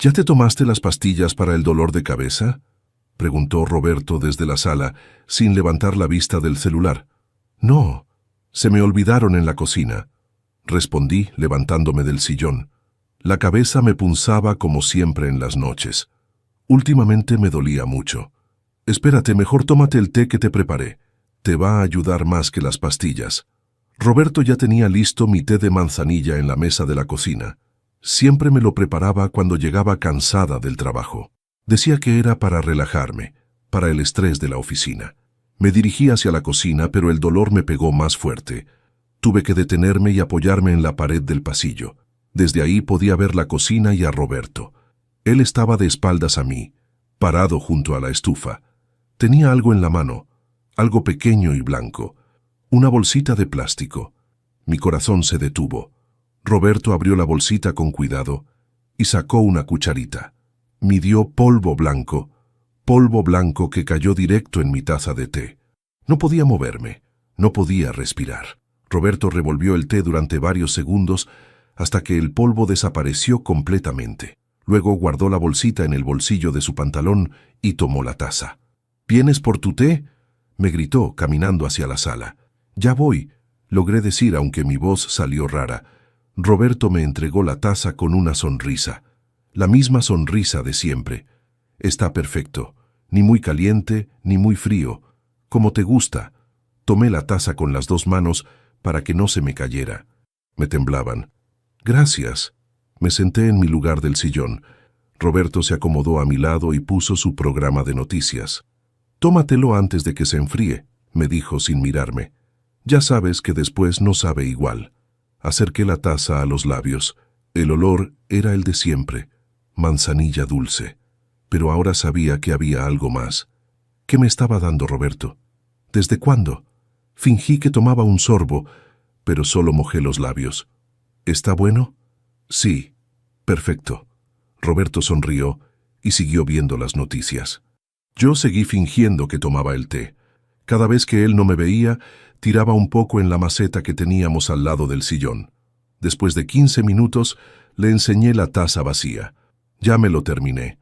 ¿Ya te tomaste las pastillas para el dolor de cabeza?, preguntó Roberto desde la sala, sin levantar la vista del celular. No, se me olvidaron en la cocina, respondí levantándome del sillón. La cabeza me punzaba como siempre en las noches. Últimamente me dolía mucho. Espérate, mejor tómate el té que te preparé. Te va a ayudar más que las pastillas. Roberto ya tenía listo mi té de manzanilla en la mesa de la cocina. Siempre me lo preparaba cuando llegaba cansada del trabajo. Decía que era para relajarme, para el estrés de la oficina. Me dirigí hacia la cocina, pero el dolor me pegó más fuerte. Tuve que detenerme y apoyarme en la pared del pasillo. Desde ahí podía ver la cocina y a Roberto. Él estaba de espaldas a mí, parado junto a la estufa. Tenía algo en la mano, algo pequeño y blanco, una bolsita de plástico. Mi corazón se detuvo. Roberto abrió la bolsita con cuidado y sacó una cucharita. Midió polvo blanco que cayó directo en mi taza de té. No podía moverme, no podía respirar. Roberto revolvió el té durante varios segundos hasta que el polvo desapareció completamente. Luego guardó la bolsita en el bolsillo de su pantalón y tomó la taza. ¿Vienes por tu té?, me gritó caminando hacia la sala. Ya voy, logré decir aunque mi voz salió rara. Roberto me entregó la taza con una sonrisa. La misma sonrisa de siempre. Está perfecto, ni muy caliente ni muy frío, como te gusta. Tomé la taza con las dos manos para que no se me cayera. Me temblaban. Gracias. Me senté en mi lugar del sillón. Roberto se acomodó a mi lado y puso su programa de noticias. Tómatelo antes de que se enfríe, me dijo sin mirarme. Ya sabes que después no sabe igual. Acerqué la taza a los labios. El olor era el de siempre. Manzanilla dulce. Pero ahora sabía que había algo más. ¿Qué me estaba dando Roberto? ¿Desde cuándo? Fingí que tomaba un sorbo, pero solo mojé los labios. ¿Está bueno? Sí. Perfecto. Roberto sonrió y siguió viendo las noticias. Yo seguí fingiendo que tomaba el té. Cada vez que él no me veía, tiraba un poco en la maceta que teníamos al lado del sillón. Después de 15 minutos, le enseñé la taza vacía. Ya me lo terminé.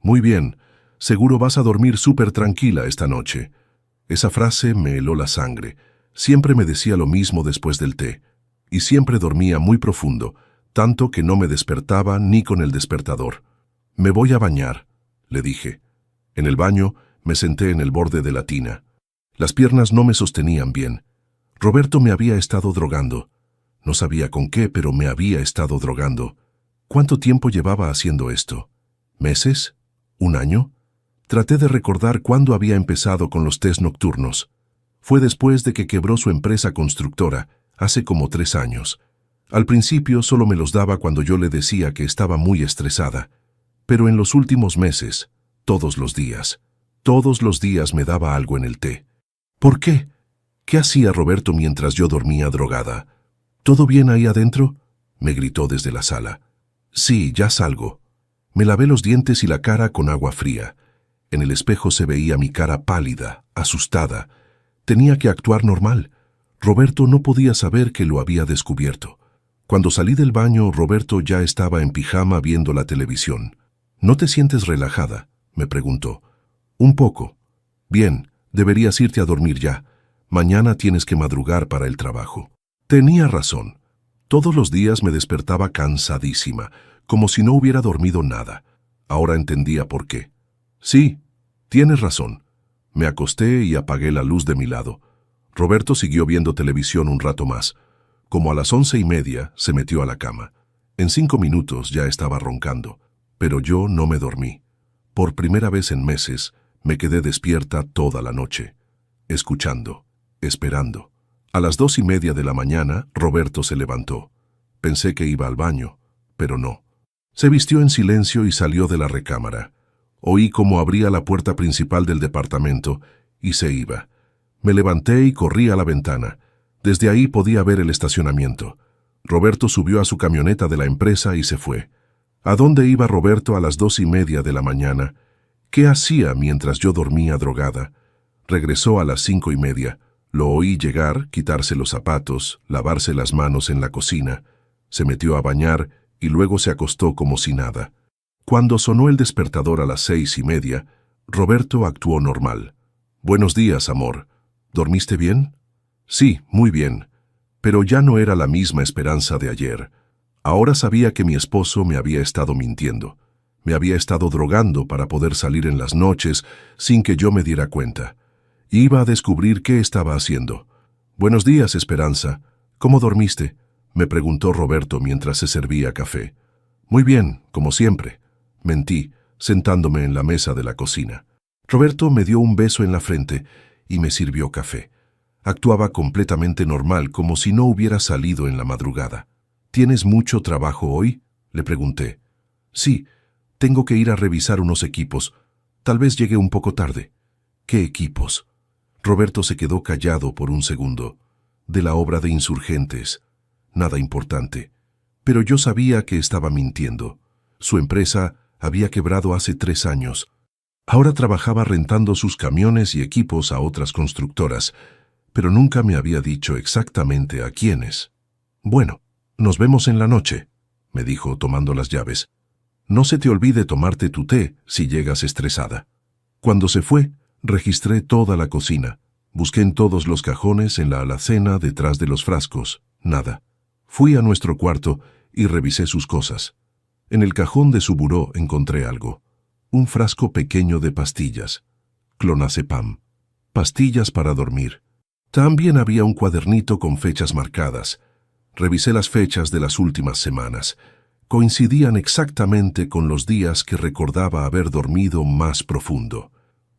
Muy bien, seguro vas a dormir súper tranquila esta noche. Esa frase me heló la sangre. Siempre me decía lo mismo después del té. Y siempre dormía muy profundo, tanto que no me despertaba ni con el despertador. Me voy a bañar, le dije. En el baño me senté en el borde de la tina. Las piernas no me sostenían bien. Roberto me había estado drogando. No sabía con qué, pero me había estado drogando. ¿Cuánto tiempo llevaba haciendo esto? ¿Meses? ¿Un año? Traté de recordar cuándo había empezado con los test nocturnos. Fue después de que quebró su empresa constructora, hace como 3 años. Al principio solo me los daba cuando yo le decía que estaba muy estresada. Pero en los últimos meses, todos los días me daba algo en el té. ¿Por qué? ¿Qué hacía Roberto mientras yo dormía drogada? ¿Todo bien ahí adentro?, me gritó desde la sala. Sí, ya salgo. Me lavé los dientes y la cara con agua fría. En el espejo se veía mi cara pálida, asustada. Tenía que actuar normal. Roberto no podía saber que lo había descubierto. Cuando salí del baño, Roberto ya estaba en pijama viendo la televisión. ¿No te sientes relajada?, me preguntó. Un poco. Bien, deberías irte a dormir ya. Mañana tienes que madrugar para el trabajo. Tenía razón. Todos los días me despertaba cansadísima, como si no hubiera dormido nada. Ahora entendía por qué. Sí, tienes razón. Me acosté y apagué la luz de mi lado. Roberto siguió viendo televisión un rato más. Como a las 11:30 se metió a la cama. En 5 minutos ya estaba roncando, pero yo no me dormí. Por primera vez en meses, me quedé despierta toda la noche, escuchando, esperando. A las 2:30 de la mañana, Roberto se levantó. Pensé que iba al baño, pero no. Se vistió en silencio y salió de la recámara. Oí cómo abría la puerta principal del departamento y se iba. Me levanté y corrí a la ventana. Desde ahí podía ver el estacionamiento. Roberto subió a su camioneta de la empresa y se fue. ¿A dónde iba Roberto a las 2:30 de la mañana? ¿Qué hacía mientras yo dormía drogada? Regresó a las 5:30. Lo oí llegar, quitarse los zapatos, lavarse las manos en la cocina. Se metió a bañar y luego se acostó como si nada. Cuando sonó el despertador a las 6:30, Roberto actuó normal. «Buenos días, amor. ¿Dormiste bien?» «Sí, muy bien». Pero ya no era la misma Esperanza de ayer. Ahora sabía que mi esposo me había estado mintiendo. Me había estado drogando para poder salir en las noches sin que yo me diera cuenta. Iba a descubrir qué estaba haciendo. «Buenos días, Esperanza. ¿Cómo dormiste?», me preguntó Roberto mientras se servía café. «Muy bien, como siempre», mentí, sentándome en la mesa de la cocina. Roberto me dio un beso en la frente y me sirvió café. Actuaba completamente normal, como si no hubiera salido en la madrugada. «¿Tienes mucho trabajo hoy?», le pregunté. «Sí, tengo que ir a revisar unos equipos. Tal vez llegue un poco tarde». «¿Qué equipos?». Roberto se quedó callado por un segundo. «De la obra de Insurgentes. Nada importante». Pero yo sabía que estaba mintiendo. Su empresa había quebrado hace 3 años. Ahora trabajaba rentando sus camiones y equipos a otras constructoras, pero nunca me había dicho exactamente a quiénes. «Bueno, nos vemos en la noche», me dijo tomando las llaves. «No se te olvide tomarte tu té si llegas estresada». Cuando se fue, registré toda la cocina. Busqué en todos los cajones, en la alacena, detrás de los frascos. Nada. Fui a nuestro cuarto y revisé sus cosas. En el cajón de su buró encontré algo. Un frasco pequeño de pastillas. Clonazepam. Pastillas para dormir. También había un cuadernito con fechas marcadas. Revisé las fechas de las últimas semanas. Coincidían exactamente con los días que recordaba haber dormido más profundo.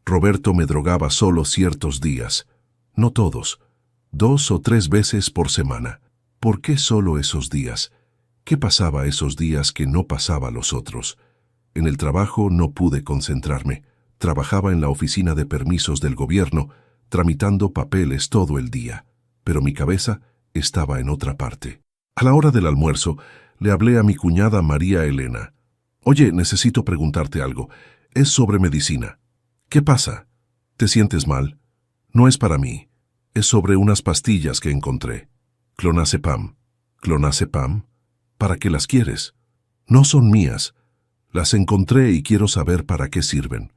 Roberto me drogaba solo ciertos días. No todos. 2 o 3 veces por semana. ¿Por qué solo esos días? ¿Qué pasaba esos días que no pasaba los otros? En el trabajo no pude concentrarme. Trabajaba en la oficina de permisos del gobierno, tramitando papeles todo el día. Pero mi cabeza estaba en otra parte. A la hora del almuerzo, le hablé a mi cuñada María Elena. «Oye, necesito preguntarte algo. Es sobre medicina». «¿Qué pasa? ¿Te sientes mal?». «No es para mí. Es sobre unas pastillas que encontré». «Clonazepam». «¿Clonazepam? ¿Para qué las quieres?». «No son mías. Las encontré y quiero saber para qué sirven».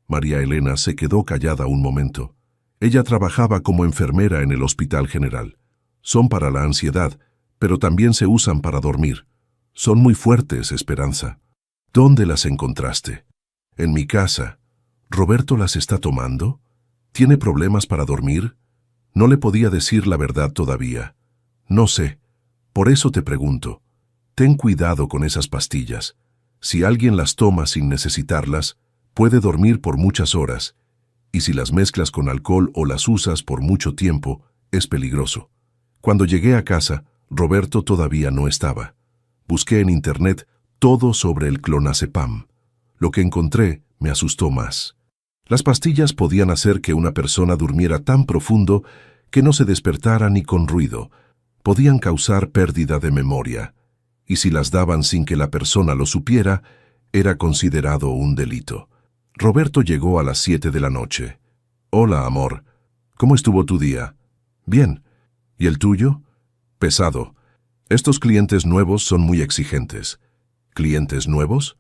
María Elena se quedó callada un momento. Ella trabajaba como enfermera en el Hospital General. «Son para la ansiedad, pero también se usan para dormir. Son muy fuertes, Esperanza». «¿Dónde las encontraste?». «En mi casa». «¿Roberto las está tomando? ¿Tiene problemas para dormir?». No le podía decir la verdad todavía. «No sé. Por eso te pregunto. Ten cuidado con esas pastillas. Si alguien las toma sin necesitarlas, puede dormir por muchas horas. Y si las mezclas con alcohol o las usas por mucho tiempo, es peligroso». Cuando llegué a casa, Roberto todavía no estaba. Busqué en internet todo sobre el clonazepam. Lo que encontré me asustó más. Las pastillas podían hacer que una persona durmiera tan profundo que no se despertara ni con ruido. Podían causar pérdida de memoria. Y si las daban sin que la persona lo supiera, era considerado un delito. Roberto llegó a las 7 de la noche. «Hola, amor. ¿Cómo estuvo tu día?». «Bien. ¿Y el tuyo?». «Pesado. Estos clientes nuevos son muy exigentes». «¿Clientes nuevos?».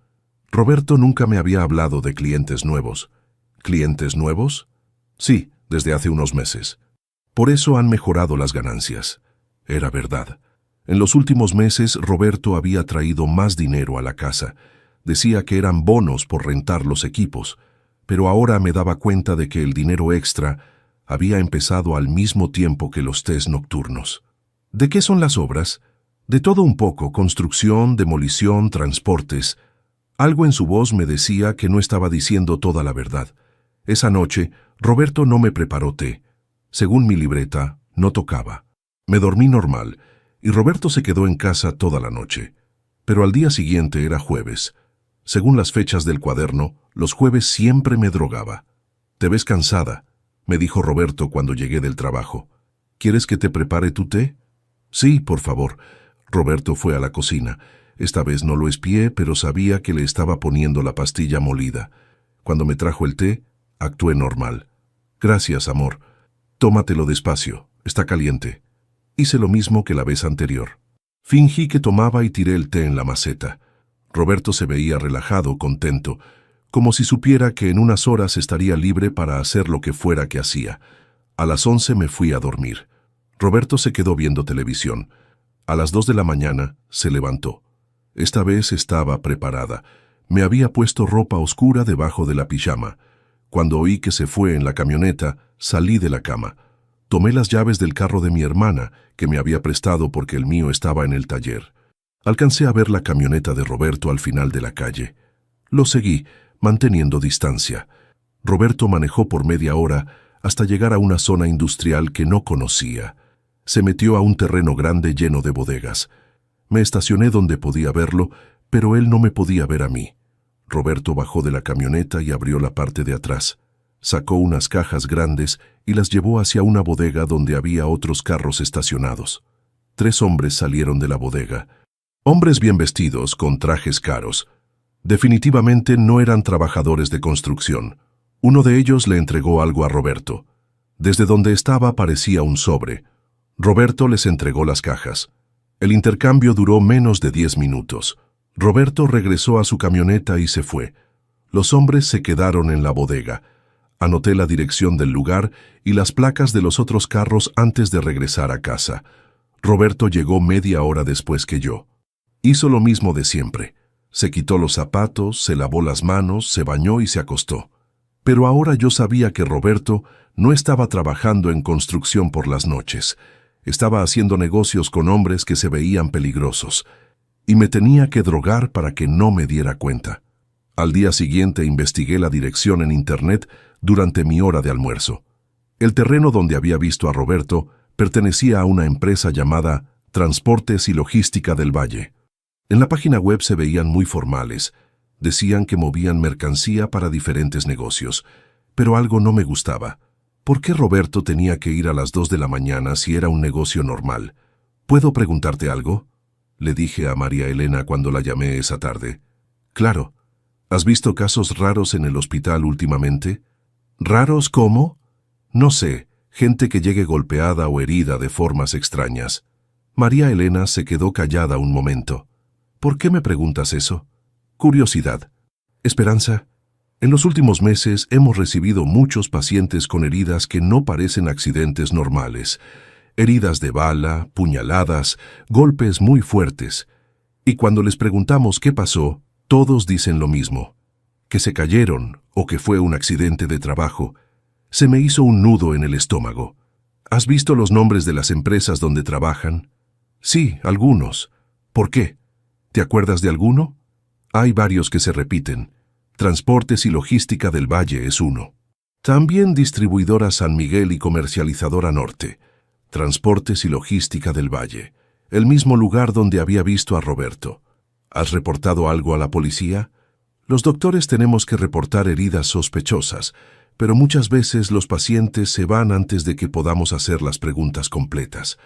Roberto nunca me había hablado de clientes nuevos. «¿Clientes nuevos?». «Sí, desde hace unos meses. Por eso han mejorado las ganancias». Era verdad. En los últimos meses Roberto había traído más dinero a la casa. Decía que eran bonos por rentar los equipos, pero ahora me daba cuenta de que el dinero extra había empezado al mismo tiempo que los test nocturnos. «¿De qué son las obras?». «De todo un poco, construcción, demolición, transportes». Algo en su voz me decía que no estaba diciendo toda la verdad. Esa noche, Roberto no me preparó té. Según mi libreta, no tocaba. Me dormí normal, y Roberto se quedó en casa toda la noche. Pero al día siguiente era jueves. Según las fechas del cuaderno, los jueves siempre me drogaba. «Te ves cansada», me dijo Roberto cuando llegué del trabajo. «¿Quieres que te prepare tu té?». «Sí, por favor». Roberto fue a la cocina. Esta vez no lo espié, pero sabía que le estaba poniendo la pastilla molida. Cuando me trajo el té, actué normal. «Gracias, amor. Tómatelo despacio. Está caliente». Hice lo mismo que la vez anterior. Fingí que tomaba y tiré el té en la maceta. Roberto se veía relajado, contento, como si supiera que en unas horas estaría libre para hacer lo que fuera que hacía. A las 11 me fui a dormir. Roberto se quedó viendo televisión. A las 2 de la mañana se levantó. Esta vez estaba preparada. Me había puesto ropa oscura debajo de la pijama. Cuando oí que se fue en la camioneta, salí de la cama. Tomé las llaves del carro de mi hermana, que me había prestado porque el mío estaba en el taller. Alcancé a ver la camioneta de Roberto al final de la calle. Lo seguí, manteniendo distancia. Roberto manejó por media hora hasta llegar a una zona industrial que no conocía. Se metió a un terreno grande lleno de bodegas. Me estacioné donde podía verlo, pero él no me podía ver a mí. Roberto bajó de la camioneta y abrió la parte de atrás. Sacó unas cajas grandes y las llevó hacia una bodega donde había otros carros estacionados. 3 hombres salieron de la bodega. Hombres bien vestidos, con trajes caros. Definitivamente no eran trabajadores de construcción. Uno de ellos le entregó algo a Roberto. Desde donde estaba parecía un sobre. Roberto les entregó las cajas. El intercambio duró menos de 10 minutos. Roberto regresó a su camioneta y se fue. Los hombres se quedaron en la bodega. Anoté la dirección del lugar y las placas de los otros carros antes de regresar a casa. Roberto llegó media hora después que yo. Hizo lo mismo de siempre. Se quitó los zapatos, se lavó las manos, se bañó y se acostó. Pero ahora yo sabía que Roberto no estaba trabajando en construcción por las noches. Estaba haciendo negocios con hombres que se veían peligrosos. Y me tenía que drogar para que no me diera cuenta. Al día siguiente investigué la dirección en Internet durante mi hora de almuerzo. El terreno donde había visto a Roberto pertenecía a una empresa llamada Transportes y Logística del Valle. En la página web se veían muy formales. Decían que movían mercancía para diferentes negocios. Pero algo no me gustaba. ¿Por qué Roberto tenía que ir a las 2 de la mañana si era un negocio normal? ¿Puedo preguntarte algo?, le dije a María Elena cuando la llamé esa tarde. Claro. ¿Has visto casos raros en el hospital últimamente? ¿Raros cómo? No sé, gente que llegue golpeada o herida de formas extrañas. María Elena se quedó callada un momento. ¿Por qué me preguntas eso? Curiosidad. Esperanza, en los últimos meses hemos recibido muchos pacientes con heridas que no parecen accidentes normales. Heridas de bala, puñaladas, golpes muy fuertes. Y cuando les preguntamos qué pasó, todos dicen lo mismo. Que se cayeron o que fue un accidente de trabajo. Se me hizo un nudo en el estómago. ¿Has visto los nombres de las empresas donde trabajan? Sí, algunos. ¿Por qué? ¿Te acuerdas de alguno? Hay varios que se repiten. Transportes y Logística del Valle es uno. También Distribuidora San Miguel y Comercializadora Norte. Transportes y Logística del Valle. El mismo lugar donde había visto a Roberto. ¿Has reportado algo a la policía? Los doctores tenemos que reportar heridas sospechosas, pero muchas veces los pacientes se van antes de que podamos hacer las preguntas completas.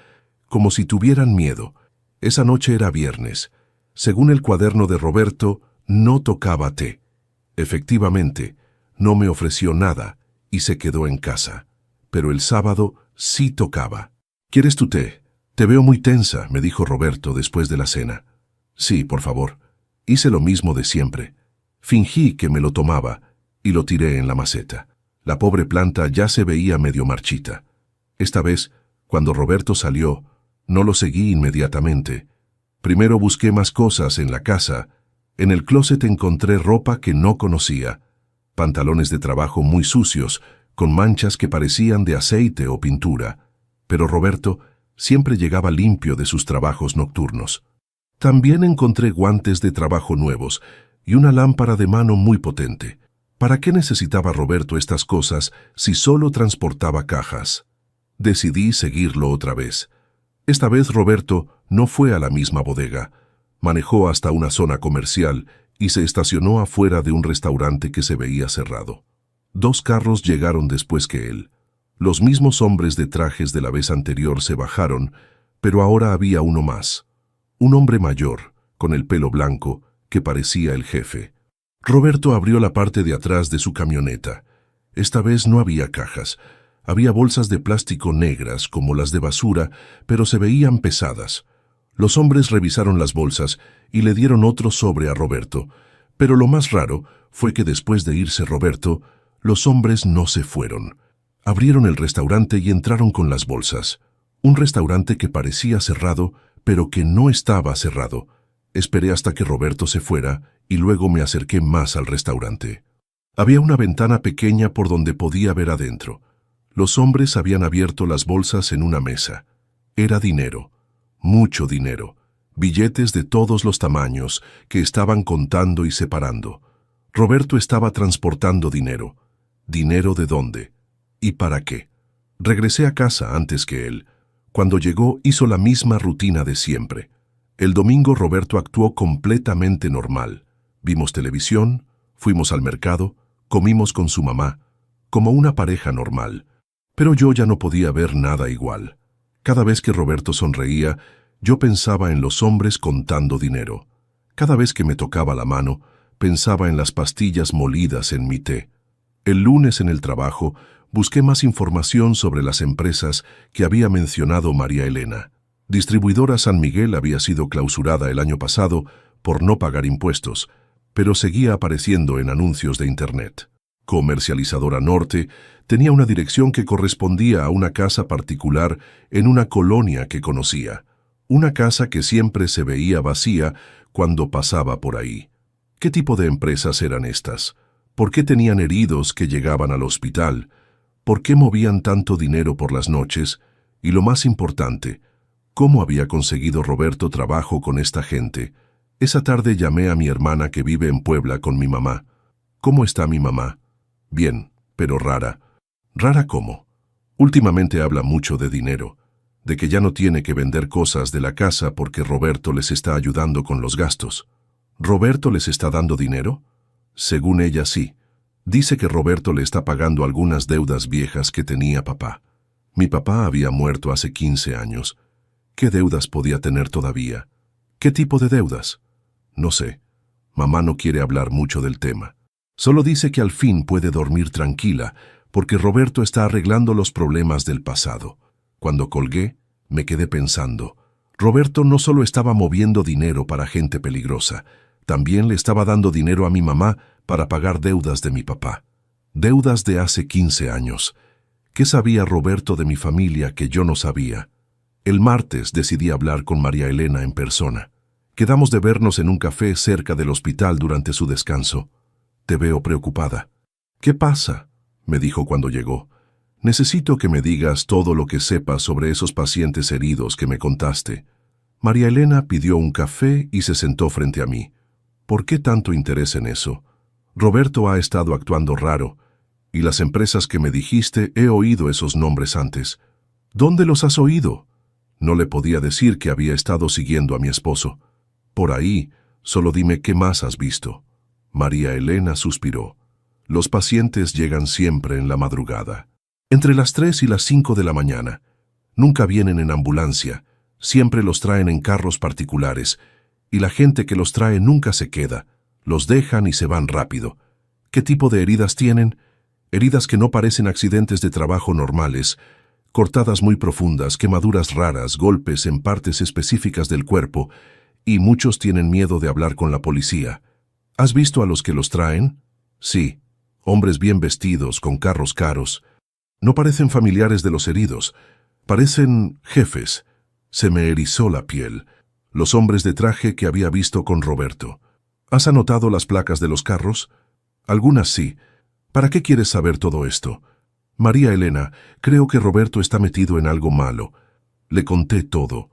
Como si tuvieran miedo. Esa noche era viernes. Según el cuaderno de Roberto, no tocaba té. Efectivamente, no me ofreció nada y se quedó en casa. Pero el sábado sí tocaba. ¿Quieres tu té? Te veo muy tensa, me dijo Roberto después de la cena. Sí, por favor. Hice lo mismo de siempre. Fingí que me lo tomaba y lo tiré en la maceta. La pobre planta ya se veía medio marchita. Esta vez, cuando Roberto salió, no lo seguí inmediatamente. Primero busqué más cosas en la casa. En el closet encontré ropa que no conocía. Pantalones de trabajo muy sucios, con manchas que parecían de aceite o pintura. Pero Roberto siempre llegaba limpio de sus trabajos nocturnos. También encontré guantes de trabajo nuevos y una lámpara de mano muy potente. ¿Para qué necesitaba Roberto estas cosas si solo transportaba cajas? Decidí seguirlo otra vez. Esta vez Roberto no fue a la misma bodega. Manejó hasta una zona comercial y se estacionó afuera de un restaurante que se veía cerrado. 2 carros llegaron después que él. Los mismos hombres de trajes de la vez anterior se bajaron, pero ahora había uno más. Un hombre mayor, con el pelo blanco, que parecía el jefe. Roberto abrió la parte de atrás de su camioneta. Esta vez no había cajas. Había bolsas de plástico negras como las de basura, pero se veían pesadas. Los hombres revisaron las bolsas y le dieron otro sobre a Roberto, pero lo más raro fue que después de irse Roberto, los hombres no se fueron. Abrieron el restaurante y entraron con las bolsas. Un restaurante que parecía cerrado, pero que no estaba cerrado. Esperé hasta que Roberto se fuera y luego me acerqué más al restaurante. Había una ventana pequeña por donde podía ver adentro. Los hombres habían abierto las bolsas en una mesa. Era dinero, mucho dinero, billetes de todos los tamaños que estaban contando y separando. Roberto estaba transportando dinero. ¿Dinero de dónde? ¿Y para qué? Regresé a casa antes que él. Cuando llegó hizo la misma rutina de siempre. El domingo Roberto actuó completamente normal. Vimos televisión, fuimos al mercado, comimos con su mamá, como una pareja normal. Pero yo ya no podía ver nada igual. Cada vez que Roberto sonreía, yo pensaba en los hombres contando dinero. Cada vez que me tocaba la mano, pensaba en las pastillas molidas en mi té. El lunes en el trabajo, busqué más información sobre las empresas que había mencionado María Elena. Distribuidora San Miguel había sido clausurada el año pasado por no pagar impuestos, pero seguía apareciendo en anuncios de Internet. Comercializadora Norte tenía una dirección que correspondía a una casa particular en una colonia que conocía. Una casa que siempre se veía vacía cuando pasaba por ahí. ¿Qué tipo de empresas eran estas? ¿Por qué tenían heridos que llegaban al hospital? ¿Por qué movían tanto dinero por las noches? Y lo más importante, ¿cómo había conseguido Roberto trabajo con esta gente? Esa tarde llamé a mi hermana que vive en Puebla con mi mamá. ¿Cómo está mi mamá? Bien, pero rara. ¿Rara cómo? Últimamente habla mucho de dinero, de que ya no tiene que vender cosas de la casa porque Roberto les está ayudando con los gastos. ¿Roberto les está dando dinero? Según ella sí. Dice que Roberto le está pagando algunas deudas viejas que tenía papá. Mi papá había muerto hace 15 años. ¿Qué deudas podía tener todavía? ¿Qué tipo de deudas? No sé. Mamá no quiere hablar mucho del tema. Solo dice que al fin puede dormir tranquila porque Roberto está arreglando los problemas del pasado. Cuando colgué, me quedé pensando. Roberto no solo estaba moviendo dinero para gente peligrosa, también le estaba dando dinero a mi mamá para pagar deudas de mi papá. Deudas de hace 15 años. ¿Qué sabía Roberto de mi familia que yo no sabía? El martes decidí hablar con María Elena en persona. Quedamos de vernos en un café cerca del hospital durante su descanso. Te veo preocupada. ¿Qué pasa?, me dijo cuando llegó. Necesito que me digas todo lo que sepas sobre esos pacientes heridos que me contaste. María Elena pidió un café y se sentó frente a mí. ¿Por qué tanto interés en eso? Roberto ha estado actuando raro, y las empresas que me dijiste he oído esos nombres antes. ¿Dónde los has oído? No le podía decir que había estado siguiendo a mi esposo. Por ahí, solo dime qué más has visto. María Elena suspiró. Los pacientes llegan siempre en la madrugada. Entre las 3 y las 5 de la mañana. Nunca vienen en ambulancia, siempre los traen en carros particulares, y la gente que los trae nunca se queda, los dejan y se van rápido. ¿Qué tipo de heridas tienen? Heridas que no parecen accidentes de trabajo normales, cortadas muy profundas, quemaduras raras, golpes en partes específicas del cuerpo, y muchos tienen miedo de hablar con la policía. ¿Has visto a los que los traen? Sí, hombres bien vestidos, con carros caros. No parecen familiares de los heridos, parecen jefes. Se me erizó la piel. Los hombres de traje que había visto con Roberto. ¿Has anotado las placas de los carros? Algunas sí. ¿Para qué quieres saber todo esto? María Elena, creo que Roberto está metido en algo malo. Le conté todo.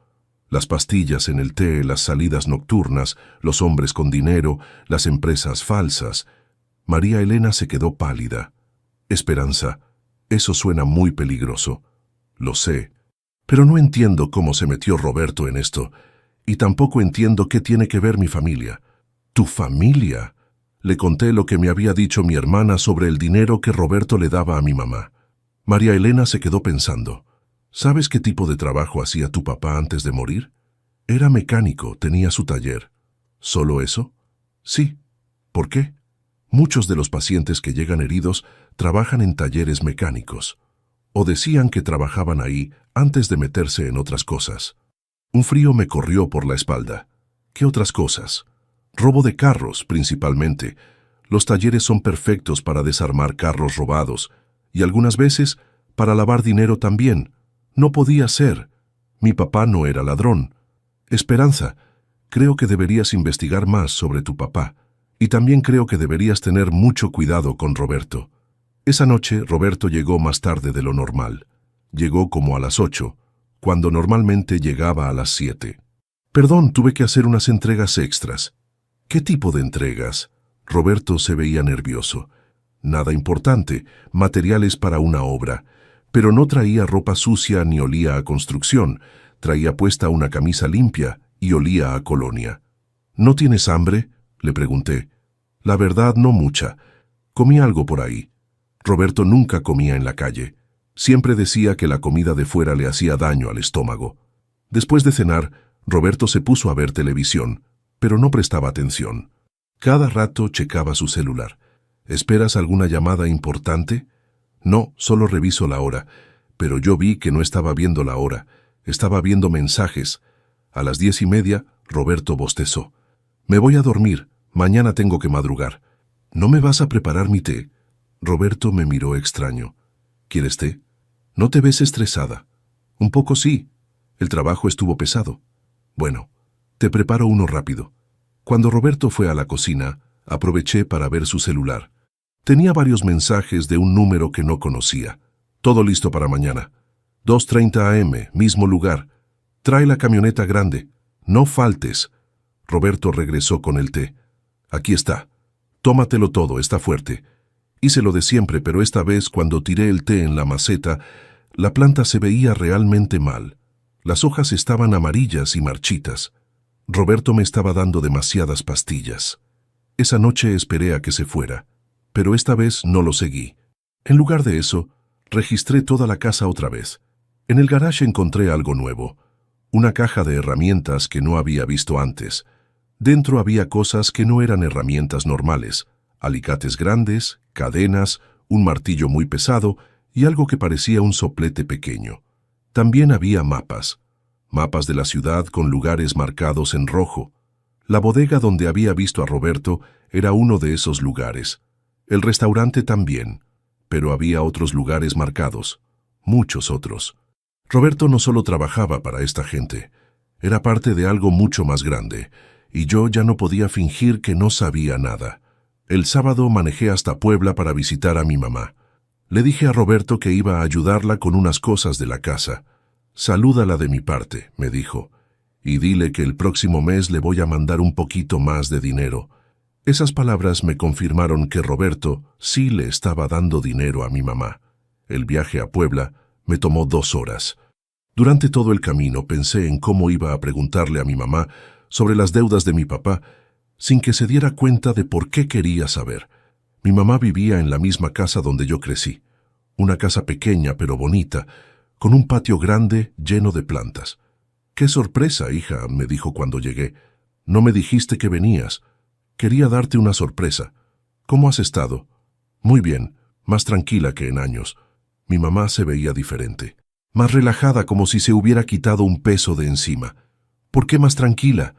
Las pastillas en el té, las salidas nocturnas, los hombres con dinero, las empresas falsas. María Elena se quedó pálida. Esperanza, eso suena muy peligroso. Lo sé, pero no entiendo cómo se metió Roberto en esto, y tampoco entiendo qué tiene que ver mi familia. ¿Tu familia? Le conté lo que me había dicho mi hermana sobre el dinero que Roberto le daba a mi mamá. María Elena se quedó pensando. ¿Sabes qué tipo de trabajo hacía tu papá antes de morir? Era mecánico, tenía su taller. ¿Solo eso? Sí. ¿Por qué? Muchos de los pacientes que llegan heridos trabajan en talleres mecánicos. O decían que trabajaban ahí antes de meterse en otras cosas. Un frío me corrió por la espalda. ¿Qué otras cosas? Robo de carros, principalmente. Los talleres son perfectos para desarmar carros robados, y algunas veces para lavar dinero también. No podía ser. Mi papá no era ladrón. Esperanza, creo que deberías investigar más sobre tu papá, y también creo que deberías tener mucho cuidado con Roberto. Esa noche Roberto llegó más tarde de lo normal. Llegó como a las 8, cuando normalmente llegaba a las 7. Perdón, tuve que hacer unas entregas extras. ¿Qué tipo de entregas? Roberto se veía nervioso. Nada importante, materiales para una obra, pero no traía ropa sucia ni olía a construcción. Traía puesta una camisa limpia y olía a colonia. ¿No tienes hambre?, le pregunté. La verdad, no mucha. Comí algo por ahí. Roberto nunca comía en la calle. Siempre decía que la comida de fuera le hacía daño al estómago. Después de cenar, Roberto se puso a ver televisión, pero no prestaba atención. Cada rato checaba su celular. ¿Esperas alguna llamada importante? No, solo reviso la hora. Pero yo vi que no estaba viendo la hora. Estaba viendo mensajes. A las 10:30, Roberto bostezó. Me voy a dormir. Mañana tengo que madrugar. ¿No me vas a preparar mi té? Roberto me miró extraño. ¿Quieres té? ¿No te ves estresada? Un poco sí. El trabajo estuvo pesado. Bueno, te preparo uno rápido. Cuando Roberto fue a la cocina, aproveché para ver su celular. Tenía varios mensajes de un número que no conocía. Todo listo para mañana. 2:30 a.m., mismo lugar. Trae la camioneta grande. No faltes. Roberto regresó con el té. Aquí está. Tómatelo todo, está fuerte. Hice lo de siempre, pero esta vez cuando tiré el té en la maceta, la planta se veía realmente mal. Las hojas estaban amarillas y marchitas. Roberto me estaba dando demasiadas pastillas. Esa noche esperé a que se fuera, pero esta vez no lo seguí. En lugar de eso, registré toda la casa otra vez. En el garage encontré algo nuevo. Una caja de herramientas que no había visto antes. Dentro había cosas que no eran herramientas normales. Alicates grandes, cadenas, un martillo muy pesado y algo que parecía un soplete pequeño. También había mapas. Mapas de la ciudad con lugares marcados en rojo. La bodega donde había visto a Roberto era uno de esos lugares. El restaurante también, pero había otros lugares marcados, muchos otros. Roberto no solo trabajaba para esta gente, era parte de algo mucho más grande, y yo ya no podía fingir que no sabía nada. El sábado manejé hasta Puebla para visitar a mi mamá. Le dije a Roberto que iba a ayudarla con unas cosas de la casa. Salúdala de mi parte, me dijo, y dile que el próximo mes le voy a mandar un poquito más de dinero. Esas palabras me confirmaron que Roberto sí le estaba dando dinero a mi mamá. El viaje a Puebla me tomó 2 horas. Durante todo el camino pensé en cómo iba a preguntarle a mi mamá sobre las deudas de mi papá, sin que se diera cuenta de por qué quería saber. Mi mamá vivía en la misma casa donde yo crecí. Una casa pequeña pero bonita, con un patio grande lleno de plantas. «¡Qué sorpresa, hija!», me dijo cuando llegué. «No me dijiste que venías. Quería darte una sorpresa. ¿Cómo has estado?» «Muy bien, más tranquila que en años». Mi mamá se veía diferente. Más relajada, como si se hubiera quitado un peso de encima. «¿Por qué más tranquila?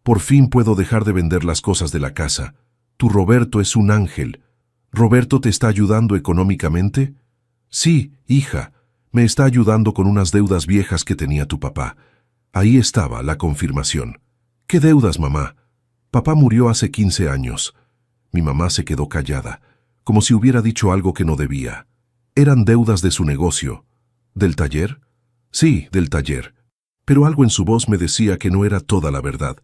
Por fin puedo dejar de vender las cosas de la casa. Tu Roberto es un ángel. ¿Roberto te está ayudando económicamente?» «Sí, hija. Me está ayudando con unas deudas viejas que tenía tu papá». Ahí estaba la confirmación. «¿Qué deudas, mamá?» «Papá murió hace 15 años». Mi mamá se quedó callada, como si hubiera dicho algo que no debía. Eran deudas de su negocio. ¿Del taller? Sí, del taller. Pero algo en su voz me decía que no era toda la verdad.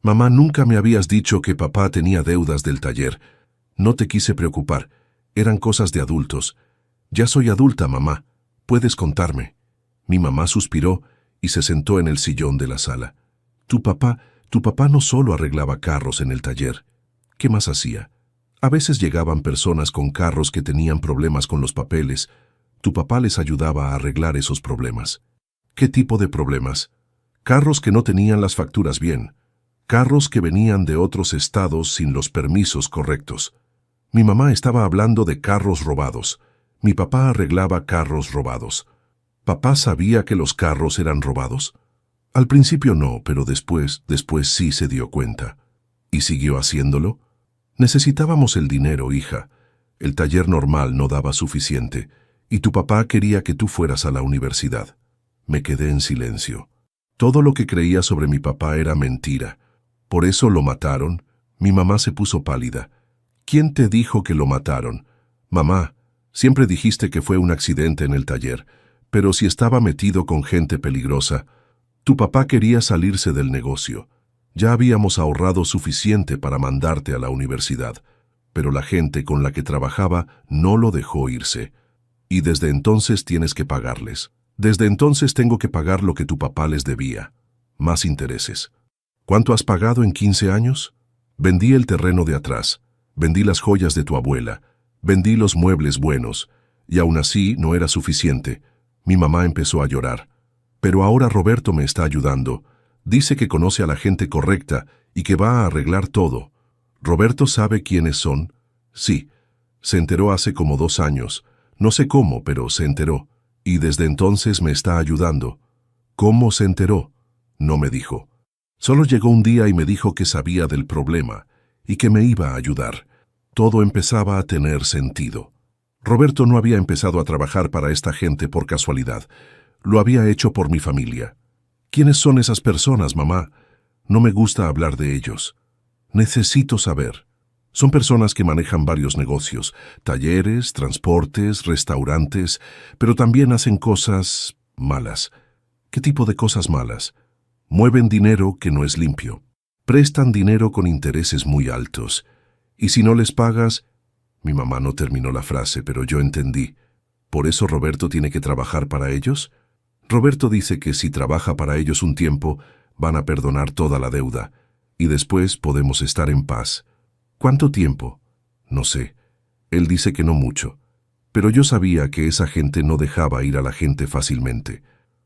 «Mamá, nunca me habías dicho que papá tenía deudas del taller. No te quise preocupar. Eran cosas de adultos. Ya soy adulta, mamá. Puedes contarme». Mi mamá suspiró y se sentó en el sillón de la sala. Tu papá no solo arreglaba carros en el taller. ¿Qué más hacía? A veces llegaban personas con carros que tenían problemas con los papeles. Tu papá les ayudaba a arreglar esos problemas». «¿Qué tipo de problemas?» «Carros que no tenían las facturas bien. Carros que venían de otros estados sin los permisos correctos». Mi mamá estaba hablando de carros robados. Mi papá arreglaba carros robados. ¿Papá sabía que los carros eran robados? Al principio no, pero después sí se dio cuenta. ¿Y siguió haciéndolo? Necesitábamos el dinero, hija. El taller normal no daba suficiente, y tu papá quería que tú fueras a la universidad. Me quedé en silencio. Todo lo que creía sobre mi papá era mentira. ¿Por eso lo mataron? Mi mamá se puso pálida. ¿Quién te dijo que lo mataron? Mamá, siempre dijiste que fue un accidente en el taller, pero si estaba metido con gente peligrosa. Tu papá quería salirse del negocio. Ya habíamos ahorrado suficiente para mandarte a la universidad, pero la gente con la que trabajaba no lo dejó irse. Y desde entonces tienes que pagarles. Desde entonces tengo que pagar lo que tu papá les debía. Más intereses. ¿Cuánto has pagado en 15 años? Vendí el terreno de atrás, vendí las joyas de tu abuela, vendí los muebles buenos, y aún así no era suficiente. Mi mamá empezó a llorar. Pero ahora Roberto me está ayudando. Dice que conoce a la gente correcta y que va a arreglar todo. ¿Roberto sabe quiénes son? Sí. Se enteró hace como 2 años. No sé cómo, pero se enteró. Y desde entonces me está ayudando. ¿Cómo se enteró? No me dijo. Solo llegó un día y me dijo que sabía del problema y que me iba a ayudar. Todo empezaba a tener sentido. Roberto no había empezado a trabajar para esta gente por casualidad. Lo había hecho por mi familia. ¿Quiénes son esas personas, mamá? No me gusta hablar de ellos. Necesito saber. Son personas que manejan varios negocios, talleres, transportes, restaurantes, pero también hacen cosas malas. ¿Qué tipo de cosas malas? Mueven dinero que no es limpio. Prestan dinero con intereses muy altos. Y si no les pagas... Mi mamá no terminó la frase, pero yo entendí. ¿Por eso Roberto tiene que trabajar para ellos? Roberto dice que si trabaja para ellos un tiempo, van a perdonar toda la deuda, y después podemos estar en paz. ¿Cuánto tiempo? No sé. Él dice que no mucho. Pero yo sabía que esa gente no dejaba ir a la gente fácilmente.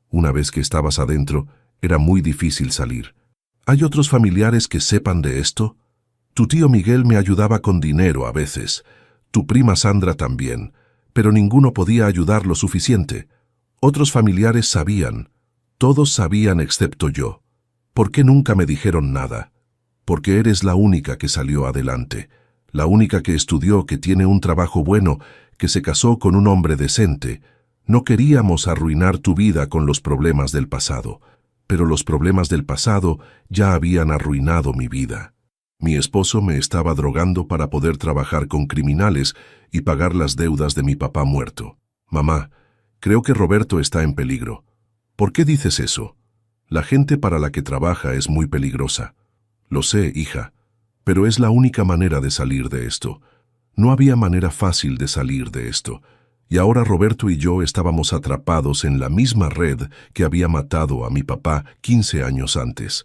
Una vez que estabas adentro, era muy difícil salir. ¿Hay otros familiares que sepan de esto? Tu tío Miguel me ayudaba con dinero a veces. Tu prima Sandra también. Pero ninguno podía ayudar lo suficiente. Otros familiares sabían. Todos sabían excepto yo. ¿Por qué nunca me dijeron nada? Porque eres la única que salió adelante, la única que estudió, que tiene un trabajo bueno, que se casó con un hombre decente. No queríamos arruinar tu vida con los problemas del pasado, pero los problemas del pasado ya habían arruinado mi vida. Mi esposo me estaba drogando para poder trabajar con criminales y pagar las deudas de mi papá muerto. Mamá, creo que Roberto está en peligro. ¿Por qué dices eso? La gente para la que trabaja es muy peligrosa. Lo sé, hija, pero es la única manera de salir de esto. No había manera fácil de salir de esto, y ahora Roberto y yo estábamos atrapados en la misma red que había matado a mi papá 15 años antes.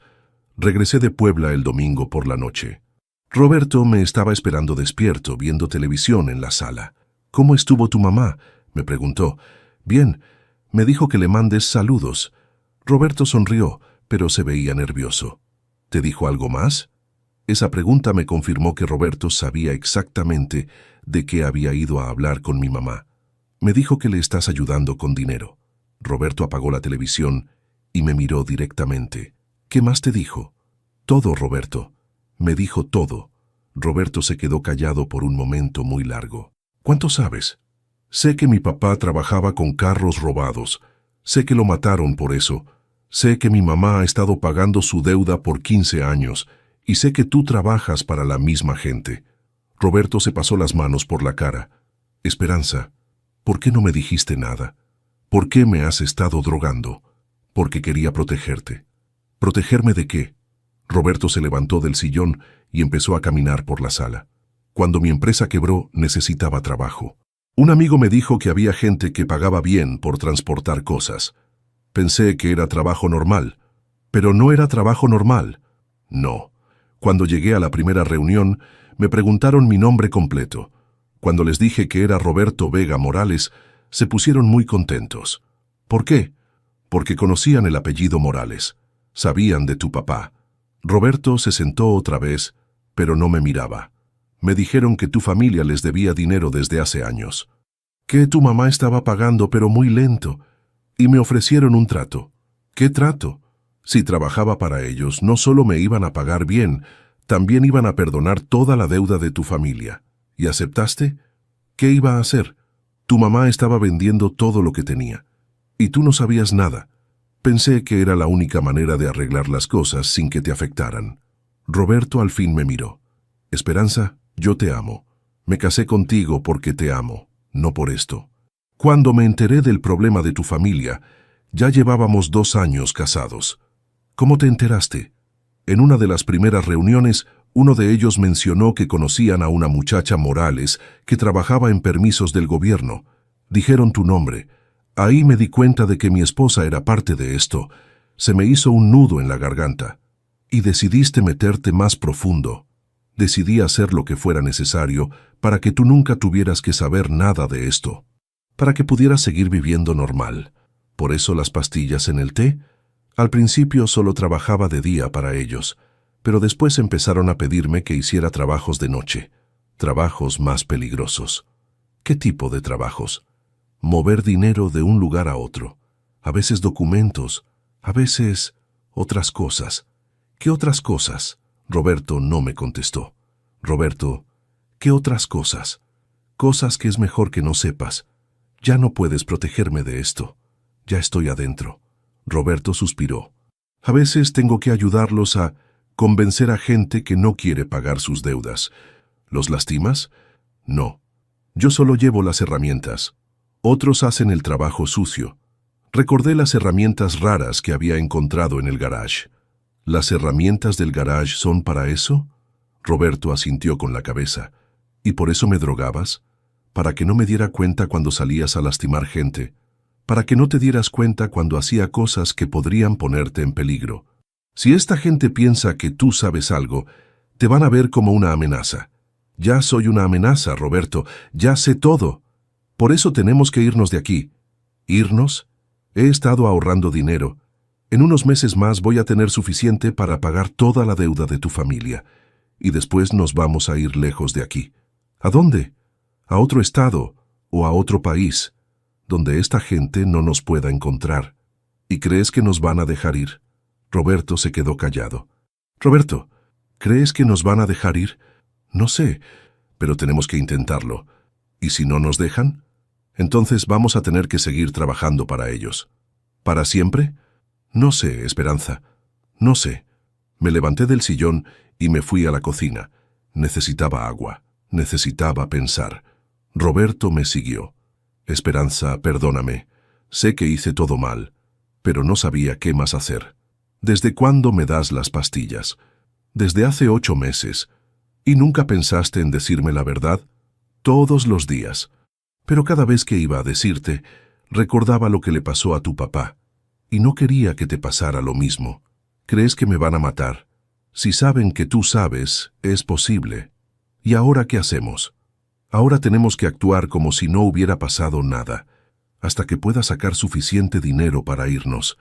Regresé de Puebla el domingo por la noche. Roberto me estaba esperando despierto, viendo televisión en la sala. ¿Cómo estuvo tu mamá?, me preguntó. Bien, me dijo que le mandes saludos. Roberto sonrió, pero se veía nervioso. ¿Te dijo algo más? Esa pregunta me confirmó que Roberto sabía exactamente de qué había ido a hablar con mi mamá. Me dijo que le estás ayudando con dinero. Roberto apagó la televisión y me miró directamente. ¿Qué más te dijo? Todo, Roberto. Me dijo todo. Roberto se quedó callado por un momento muy largo. ¿Cuánto sabes? Sé que mi papá trabajaba con carros robados. Sé que lo mataron por eso. Sé que mi mamá ha estado pagando su deuda por 15 años y sé que tú trabajas para la misma gente. Roberto se pasó las manos por la cara. Esperanza, ¿por qué no me dijiste nada? ¿Por qué me has estado drogando? Porque quería protegerte. ¿Protegerme de qué? Roberto se levantó del sillón y empezó a caminar por la sala. Cuando mi empresa quebró, necesitaba trabajo. Un amigo me dijo que había gente que pagaba bien por transportar cosas. Pensé que era trabajo normal, pero no era trabajo normal. No. Cuando llegué a la primera reunión, me preguntaron mi nombre completo. Cuando les dije que era Roberto Vega Morales, se pusieron muy contentos. ¿Por qué? Porque conocían el apellido Morales. Sabían de tu papá. Roberto se sentó otra vez, pero no me miraba. Me dijeron que tu familia les debía dinero desde hace años. Que tu mamá estaba pagando, pero muy lento. Y me ofrecieron un trato. ¿Qué trato? Si trabajaba para ellos, no solo me iban a pagar bien, también iban a perdonar toda la deuda de tu familia. ¿Y aceptaste? ¿Qué iba a hacer? Tu mamá estaba vendiendo todo lo que tenía. Y tú no sabías nada. Pensé que era la única manera de arreglar las cosas sin que te afectaran. Roberto al fin me miró. Esperanza, yo te amo. Me casé contigo porque te amo, no por esto. Cuando me enteré del problema de tu familia, ya llevábamos 2 años casados. ¿Cómo te enteraste? En una de las primeras reuniones, uno de ellos mencionó que conocían a una muchacha Morales que trabajaba en permisos del gobierno. Dijeron tu nombre. Ahí me di cuenta de que mi esposa era parte de esto. Se me hizo un nudo en la garganta. Y decidiste meterte más profundo. Decidí hacer lo que fuera necesario para que tú nunca tuvieras que saber nada de esto. Para que pudieras seguir viviendo normal. Por eso las pastillas en el té. Al principio solo trabajaba de día para ellos, pero después empezaron a pedirme que hiciera trabajos de noche. Trabajos más peligrosos. ¿Qué tipo de trabajos? Mover dinero de un lugar a otro. A veces documentos, a veces otras cosas. ¿Qué otras cosas? Roberto no me contestó. Roberto, ¿qué otras cosas? Cosas que es mejor que no sepas. Ya no puedes protegerme de esto. Ya estoy adentro. Roberto suspiró. A veces tengo que ayudarlos a convencer a gente que no quiere pagar sus deudas. ¿Los lastimas? No. Yo solo llevo las herramientas. Otros hacen el trabajo sucio. Recordé las herramientas raras que había encontrado en el garage. ¿Las herramientas del garage son para eso? Roberto asintió con la cabeza. ¿Y por eso me drogabas? Para que no me diera cuenta cuando salías a lastimar gente. Para que no te dieras cuenta cuando hacía cosas que podrían ponerte en peligro. Si esta gente piensa que tú sabes algo, te van a ver como una amenaza. Ya soy una amenaza, Roberto. Ya sé todo. Por eso tenemos que irnos de aquí. ¿Irnos? He estado ahorrando dinero. En unos meses más voy a tener suficiente para pagar toda la deuda de tu familia. Y después nos vamos a ir lejos de aquí. ¿A dónde? A otro estado o a otro país, donde esta gente no nos pueda encontrar. ¿Y crees que nos van a dejar ir? Roberto se quedó callado. Roberto, ¿crees que nos van a dejar ir? No sé, pero tenemos que intentarlo. ¿Y si no nos dejan? Entonces vamos a tener que seguir trabajando para ellos. ¿Para siempre? No sé, Esperanza. No sé. Me levanté del sillón y me fui a la cocina. Necesitaba agua. Necesitaba pensar. Roberto me siguió. Esperanza, perdóname. Sé que hice todo mal, pero no sabía qué más hacer. ¿Desde cuándo me das las pastillas? Desde hace 8 meses. ¿Y nunca pensaste en decirme la verdad? Todos los días. Pero cada vez que iba a decirte, recordaba lo que le pasó a tu papá. Y no quería que te pasara lo mismo. ¿Crees que me van a matar? Si saben que tú sabes, es posible. ¿Y ahora qué hacemos? Ahora tenemos que actuar como si no hubiera pasado nada, hasta que pueda sacar suficiente dinero para irnos.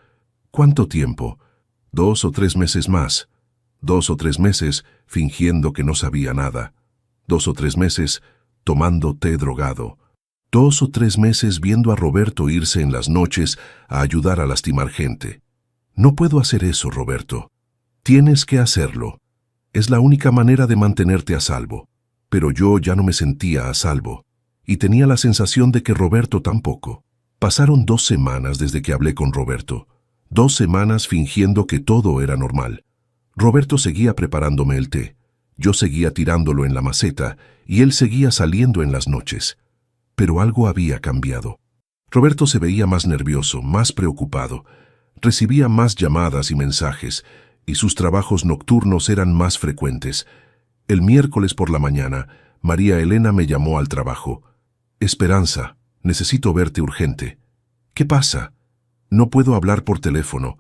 ¿Cuánto tiempo? 2 o 3 meses más. 2 o 3 meses fingiendo que no sabía nada. 2 o 3 meses tomando té drogado. 2 o 3 meses viendo a Roberto irse en las noches a ayudar a lastimar gente. No puedo hacer eso, Roberto. Tienes que hacerlo. Es la única manera de mantenerte a salvo. Pero yo ya no me sentía a salvo, y tenía la sensación de que Roberto tampoco. Pasaron 2 semanas desde que hablé con Roberto. 2 semanas fingiendo que todo era normal. Roberto seguía preparándome el té. Yo seguía tirándolo en la maceta, y él seguía saliendo en las noches. Pero algo había cambiado. Roberto se veía más nervioso, más preocupado. Recibía más llamadas y mensajes, y sus trabajos nocturnos eran más frecuentes. El miércoles por la mañana, María Elena me llamó al trabajo. Esperanza, necesito verte urgente. ¿Qué pasa? No puedo hablar por teléfono.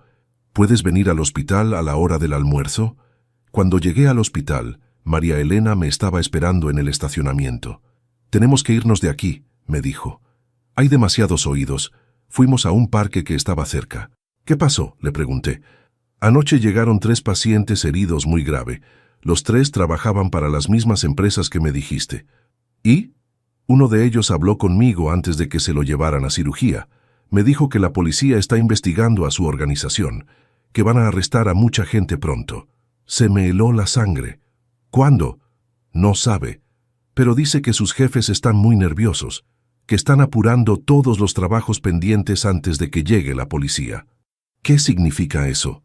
¿Puedes venir al hospital a la hora del almuerzo? Cuando llegué al hospital, María Elena me estaba esperando en el estacionamiento. Tenemos que irnos de aquí, me dijo. Hay demasiados oídos. Fuimos a un parque que estaba cerca. ¿Qué pasó?, le pregunté. Anoche llegaron 3 pacientes heridos muy grave. Los 3 trabajaban para las mismas empresas que me dijiste. ¿Y? Uno de ellos habló conmigo antes de que se lo llevaran a cirugía. Me dijo que la policía está investigando a su organización, que van a arrestar a mucha gente pronto. Se me heló la sangre. ¿Cuándo? No sabe, pero dice que sus jefes están muy nerviosos, que están apurando todos los trabajos pendientes antes de que llegue la policía. ¿Qué significa eso?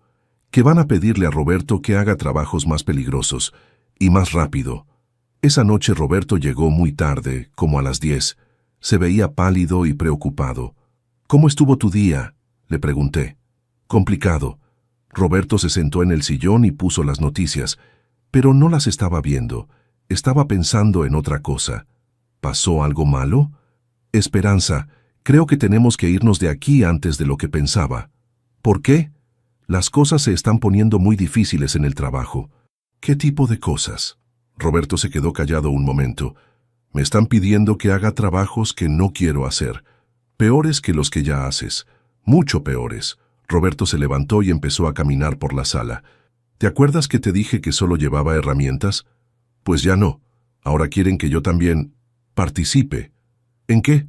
Que van a pedirle a Roberto que haga trabajos más peligrosos y más rápido. Esa noche Roberto llegó muy tarde, como a las 10. Se veía pálido y preocupado. ¿Cómo estuvo tu día?, le pregunté. Complicado. Roberto se sentó en el sillón y puso las noticias, pero no las estaba viendo. Estaba pensando en otra cosa. ¿Pasó algo malo? Esperanza, creo que tenemos que irnos de aquí antes de lo que pensaba. ¿Por qué? Las cosas se están poniendo muy difíciles en el trabajo. ¿Qué tipo de cosas? Roberto se quedó callado un momento. Me están pidiendo que haga trabajos que no quiero hacer. Peores que los que ya haces. Mucho peores. Roberto se levantó y empezó a caminar por la sala. ¿Te acuerdas que te dije que solo llevaba herramientas? Pues ya no. Ahora quieren que yo también participe. ¿En qué?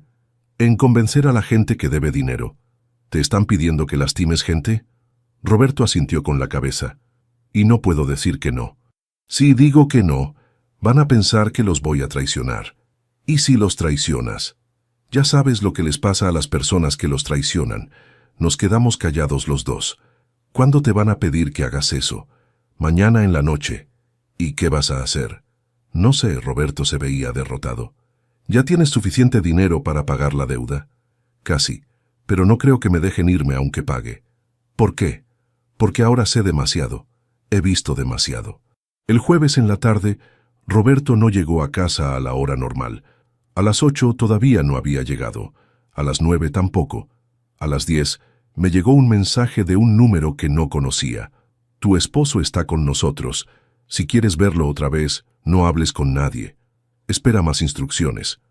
En convencer a la gente que debe dinero. ¿Te están pidiendo que lastimes gente? Roberto asintió con la cabeza. Y no puedo decir que no. Si digo que no, van a pensar que los voy a traicionar. ¿Y si los traicionas? Ya sabes lo que les pasa a las personas que los traicionan. Nos quedamos callados los dos. ¿Cuándo te van a pedir que hagas eso? Mañana en la noche. ¿Y qué vas a hacer? No sé, Roberto se veía derrotado. ¿Ya tienes suficiente dinero para pagar la deuda? Casi, pero no creo que me dejen irme aunque pague. ¿Por qué? Porque ahora sé demasiado. He visto demasiado. El jueves en la tarde, Roberto no llegó a casa a la hora normal. A las 8 todavía no había llegado. A las 9 tampoco. A las 10 me llegó un mensaje de un número que no conocía. Tu esposo está con nosotros. Si quieres verlo otra vez, no hables con nadie. Espera más instrucciones.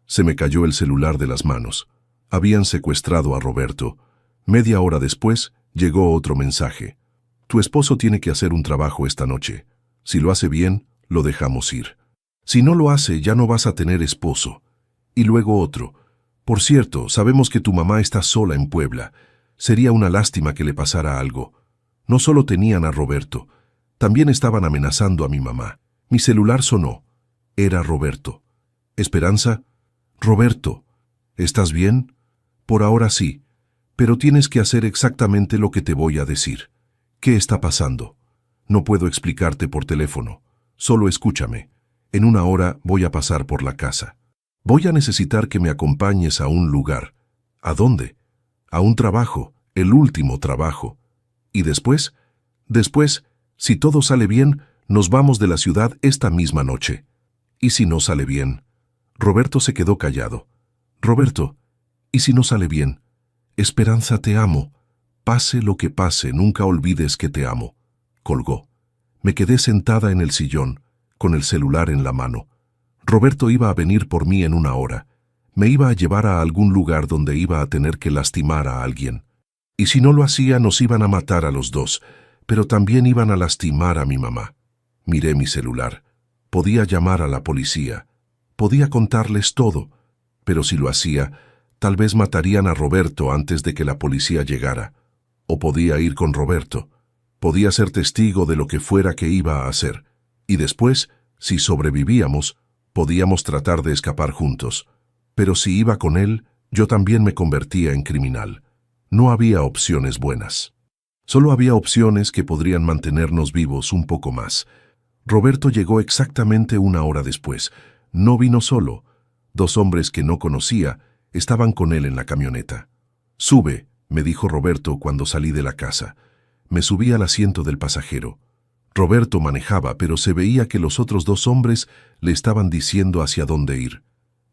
Se me cayó el celular de las manos. Habían secuestrado a Roberto. Media hora después, llegó otro mensaje. Tu esposo tiene que hacer un trabajo esta noche. Si lo hace bien, lo dejamos ir. Si no lo hace, ya no vas a tener esposo. Y luego otro. Por cierto, sabemos que tu mamá está sola en Puebla. Sería una lástima que le pasara algo. No solo tenían a Roberto, también estaban amenazando a mi mamá. Mi celular sonó. Era Roberto. Esperanza, Roberto, ¿estás bien? Por ahora sí, pero tienes que hacer exactamente lo que te voy a decir. ¿Qué está pasando? No puedo explicarte por teléfono. Solo escúchame. En una hora voy a pasar por la casa. Voy a necesitar que me acompañes a un lugar. ¿A dónde? A un trabajo, el último trabajo. ¿Y después? Después, si todo sale bien, nos vamos de la ciudad esta misma noche. ¿Y si no sale bien? Roberto se quedó callado. Roberto, ¿y si no sale bien? Esperanza, te amo. Pase lo que pase, nunca olvides que te amo. Colgó. Me quedé sentada en el sillón, con el celular en la mano. Roberto iba a venir por mí en una hora. Me iba a llevar a algún lugar donde iba a tener que lastimar a alguien. Y si no lo hacía, nos iban a matar a los dos, pero también iban a lastimar a mi mamá. Miré mi celular. Podía llamar a la policía. Podía contarles todo, pero si lo hacía, tal vez matarían a Roberto antes de que la policía llegara. O podía ir con Roberto. Podía ser testigo de lo que fuera que iba a hacer. Y después, si sobrevivíamos, podíamos tratar de escapar juntos. Pero si iba con él, yo también me convertía en criminal. No había opciones buenas. Solo había opciones que podrían mantenernos vivos un poco más. Roberto llegó exactamente una hora después. No vino solo. 2 hombres que no conocía estaban con él en la camioneta. «Sube», me dijo Roberto cuando salí de la casa. Me subí al asiento del pasajero. Roberto manejaba, pero se veía que los otros 2 hombres le estaban diciendo hacia dónde ir.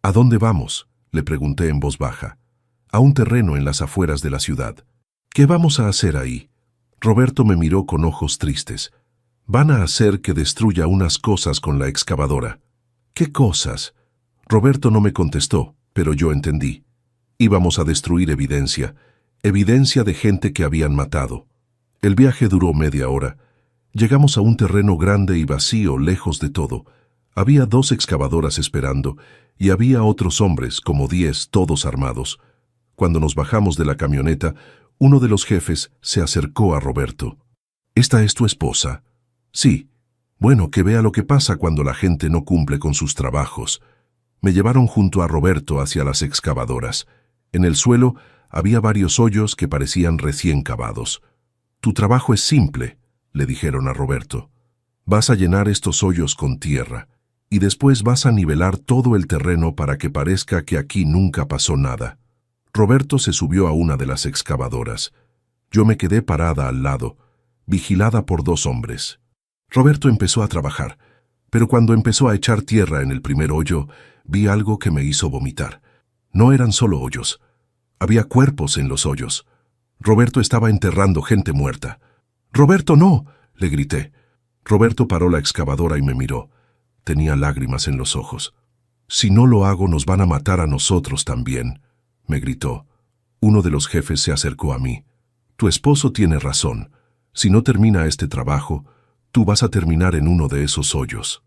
«¿A dónde vamos?», le pregunté en voz baja. «A un terreno en las afueras de la ciudad». «¿Qué vamos a hacer ahí?». Roberto me miró con ojos tristes. «Van a hacer que destruya unas cosas con la excavadora». «¿Qué cosas?». Roberto no me contestó, pero yo entendí. Íbamos a destruir evidencia de gente que habían matado. El viaje duró media hora. Llegamos a un terreno grande y vacío, lejos de todo. Había 2 excavadoras esperando, y había otros hombres, como 10, todos armados. Cuando nos bajamos de la camioneta, Uno de los jefes se acercó a Roberto. ¿Esta es tu esposa? Sí. Bueno, que vea lo que pasa cuando la gente no cumple con sus trabajos. Me llevaron junto a Roberto hacia las excavadoras. En el suelo había varios hoyos que parecían recién cavados. Tu trabajo es simple, le dijeron a Roberto. Vas a llenar estos hoyos con tierra y después vas a nivelar todo el terreno para que parezca que aquí nunca pasó nada. Roberto se subió a una de las excavadoras. Yo me quedé parada al lado, vigilada por dos hombres. Roberto empezó a trabajar, pero cuando empezó a echar tierra en el primer hoyo, vi algo que me hizo vomitar. No eran solo hoyos. Había cuerpos en los hoyos. Roberto estaba enterrando gente muerta. «¡Roberto, no!», le grité. Roberto paró la excavadora y me miró. Tenía lágrimas en los ojos. «Si no lo hago, nos van a matar a nosotros también», me gritó. Uno de los jefes se acercó a mí. «Tu esposo tiene razón. Si no termina este trabajo, tú vas a terminar en uno de esos hoyos».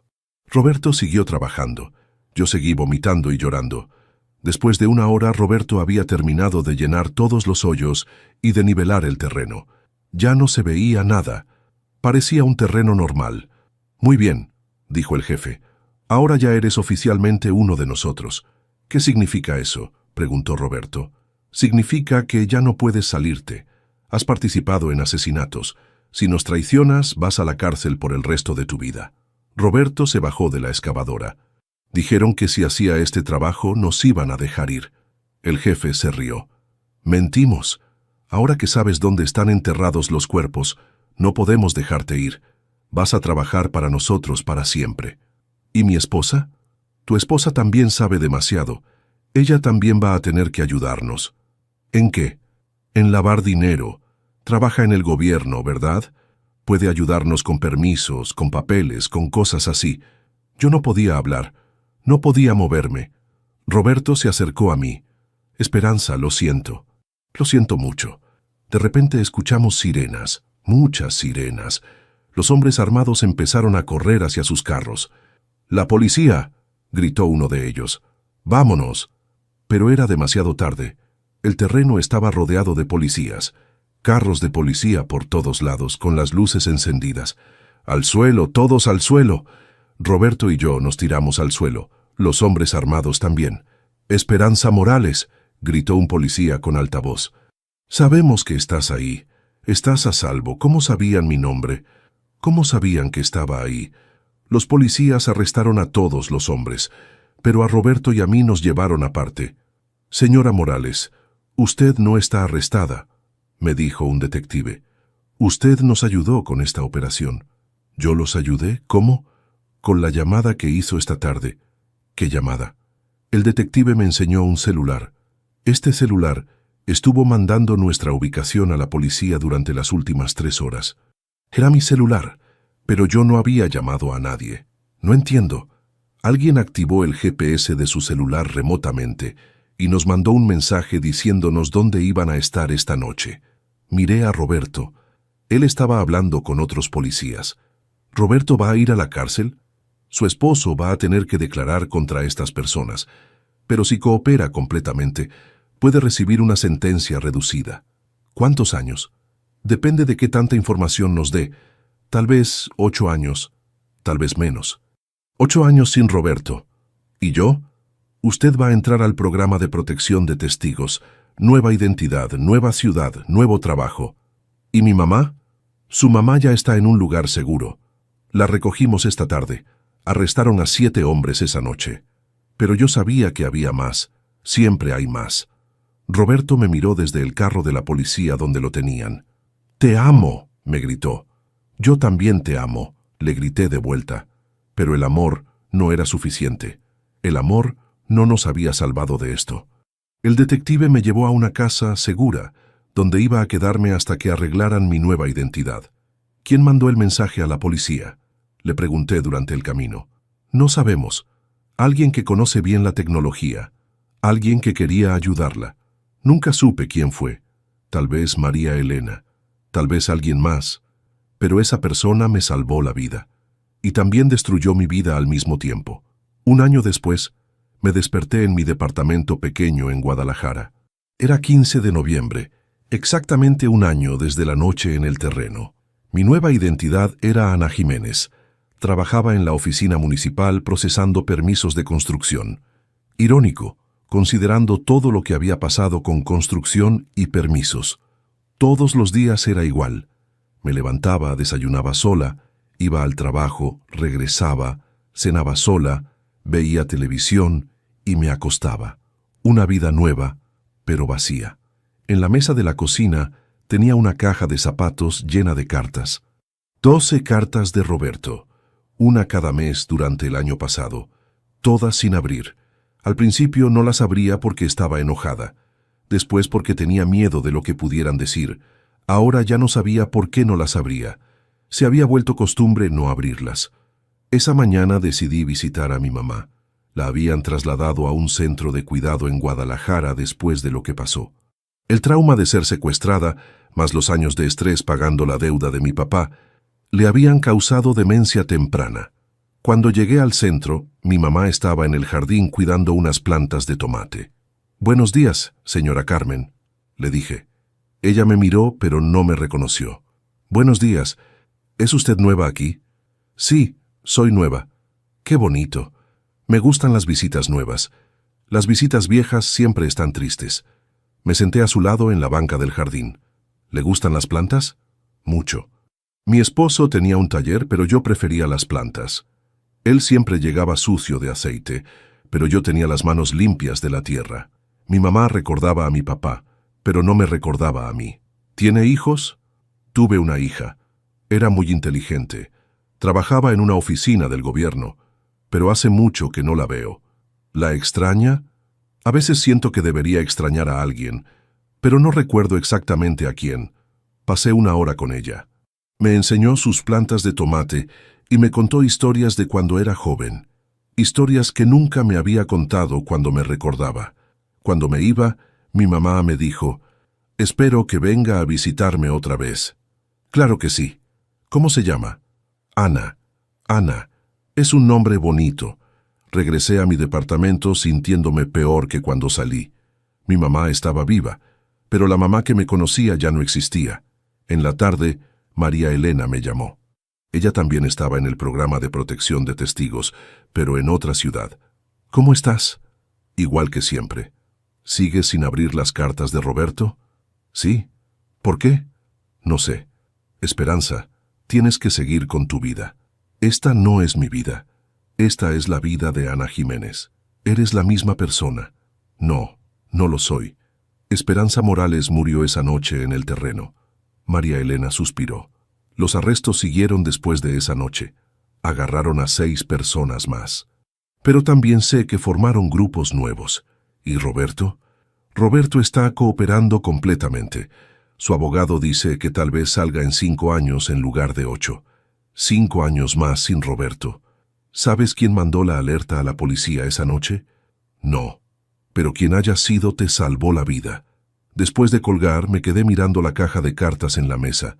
Roberto siguió trabajando. Yo seguí vomitando y llorando. Después de una hora, Roberto había terminado de llenar todos los hoyos y de nivelar el terreno. Ya no se veía nada. Parecía un terreno normal. «Muy bien», dijo el jefe. «Ahora ya eres oficialmente uno de nosotros». «¿Qué significa eso?», preguntó Roberto. «Significa que ya no puedes salirte. Has participado en asesinatos. Si nos traicionas, vas a la cárcel por el resto de tu vida». Roberto se bajó de la excavadora. Dijeron que si hacía este trabajo nos iban a dejar ir. El jefe se rió. «Mentimos. Ahora que sabes dónde están enterrados los cuerpos, no podemos dejarte ir. Vas a trabajar para nosotros para siempre». «¿Y mi esposa?» «Tu esposa también sabe demasiado. Ella también va a tener que ayudarnos». «¿En qué?» «En lavar dinero. Trabaja en el gobierno, ¿verdad? Puede ayudarnos con permisos, con papeles, con cosas así». Yo no podía hablar. No podía moverme. Roberto se acercó a mí. «Esperanza, lo siento. Lo siento mucho». De repente escuchamos sirenas, muchas sirenas. Los hombres armados empezaron a correr hacia sus carros. «¡La policía!», gritó uno de ellos. «¡Vámonos!». Pero era demasiado tarde. El terreno estaba rodeado de policías. Carros de policía por todos lados, con las luces encendidas. «¡Al suelo, todos al suelo!». Roberto y yo nos tiramos al suelo, los hombres armados también. «¡Esperanza Morales!», gritó un policía con alta voz. «Sabemos que estás ahí. Estás a salvo. ¿Cómo sabían mi nombre? ¿Cómo sabían que estaba ahí?». Los policías arrestaron a todos los hombres, pero a Roberto y a mí nos llevaron aparte. «Señora Morales, usted no está arrestada», me dijo un detective. «Usted nos ayudó con esta operación». «¿Yo los ayudé? ¿Cómo?». «Con la llamada que hizo esta tarde». «¿Qué llamada?». El detective me enseñó un celular. Este celular estuvo mandando nuestra ubicación a la policía durante las últimas 3 horas. Era mi celular, pero yo no había llamado a nadie. No entiendo. Alguien activó el GPS de su celular remotamente y nos mandó un mensaje diciéndonos dónde iban a estar esta noche. Miré a Roberto. Él estaba hablando con otros policías. ¿Roberto va a ir a la cárcel? Su esposo va a tener que declarar contra estas personas, pero si coopera completamente, puede recibir una sentencia reducida. ¿Cuántos años? Depende de qué tanta información nos dé. Tal vez 8 años, tal vez menos. 8 años sin Roberto. ¿Y yo? Usted va a entrar al programa de protección de testigos. Nueva identidad, nueva ciudad, nuevo trabajo. ¿Y mi mamá? Su mamá ya está en un lugar seguro. La recogimos esta tarde. Arrestaron a 7 hombres esa noche. Pero yo sabía que había más. Siempre hay más. Roberto me miró desde el carro de la policía donde lo tenían. «¡Te amo!», me gritó. «Yo también te amo», le grité de vuelta. Pero el amor no era suficiente. El amor no nos había salvado de esto. El detective me llevó a una casa segura, donde iba a quedarme hasta que arreglaran mi nueva identidad. «¿Quién mandó el mensaje a la policía?», le pregunté durante el camino. «No sabemos. Alguien que conoce bien la tecnología. Alguien que quería ayudarla. Nunca supe quién fue. Tal vez María Elena. Tal vez alguien más. Pero esa persona me salvó la vida. Y también destruyó mi vida al mismo tiempo. Un año después, me desperté en mi departamento pequeño en Guadalajara. Era 15 de noviembre. Exactamente un año desde la noche en el terreno. Mi nueva identidad era Ana Jiménez. Trabajaba en la oficina municipal procesando permisos de construcción. Irónico, considerando todo lo que había pasado con construcción y permisos. Todos los días era igual. Me levantaba, desayunaba sola, iba al trabajo, regresaba, cenaba sola, veía televisión y me acostaba. Una vida nueva, pero vacía. En la mesa de la cocina tenía una caja de zapatos llena de cartas. 12 cartas de Roberto, una cada mes durante el año pasado, todas sin abrir. Al principio no las abría porque estaba enojada, después porque tenía miedo de lo que pudieran decir. Ahora ya no sabía por qué no las abría. Se había vuelto costumbre no abrirlas. Esa mañana decidí visitar a mi mamá. La habían trasladado a un centro de cuidado en Guadalajara después de lo que pasó. El trauma de ser secuestrada, más los años de estrés pagando la deuda de mi papá, le habían causado demencia temprana. Cuando llegué al centro, mi mamá estaba en el jardín cuidando unas plantas de tomate. «Buenos días, señora Carmen», le dije. Ella me miró, pero no me reconoció. «Buenos días. ¿Es usted nueva aquí?» «Sí, soy nueva». «Qué bonito. Me gustan las visitas nuevas. Las visitas viejas siempre están tristes». Me senté a su lado en la banca del jardín. «¿Le gustan las plantas?» «Mucho». Mi esposo tenía un taller, pero yo prefería las plantas. Él siempre llegaba sucio de aceite, pero yo tenía las manos limpias de la tierra. Mi mamá recordaba a mi papá, pero no me recordaba a mí. ¿Tiene hijos? Tuve una hija. Era muy inteligente. Trabajaba en una oficina del gobierno, pero hace mucho que no la veo. ¿La extraña? A veces siento que debería extrañar a alguien, pero no recuerdo exactamente a quién. Pasé una hora con ella. Me enseñó sus plantas de tomate y me contó historias de cuando era joven. Historias que nunca me había contado cuando me recordaba. Cuando me iba, mi mamá me dijo: «Espero que venga a visitarme otra vez». «Claro que sí». «¿Cómo se llama?» «Ana». «Ana. Es un nombre bonito». Regresé a mi departamento sintiéndome peor que cuando salí. Mi mamá estaba viva, pero la mamá que me conocía ya no existía. En la tarde, María Elena me llamó. Ella también estaba en el programa de protección de testigos, pero en otra ciudad. «¿Cómo estás?» «Igual que siempre». ¿Sigues sin abrir las cartas de Roberto?» «Sí». «¿Por qué?» «No sé». «Esperanza, tienes que seguir con tu vida. Esta no es mi vida. Esta es la vida de Ana Jiménez. Eres la misma persona». «No, no lo soy. Esperanza Morales murió esa noche en el terreno». María Elena suspiró. Los arrestos siguieron después de esa noche. Agarraron a 6 personas más. Pero también sé que formaron grupos nuevos. ¿Y Roberto? Roberto está cooperando completamente. Su abogado dice que tal vez salga en 5 años en lugar de 8. 5 años más sin Roberto. ¿Sabes quién mandó la alerta a la policía esa noche? No. Pero quien haya sido te salvó la vida. Después de colgar, me quedé mirando la caja de cartas en la mesa.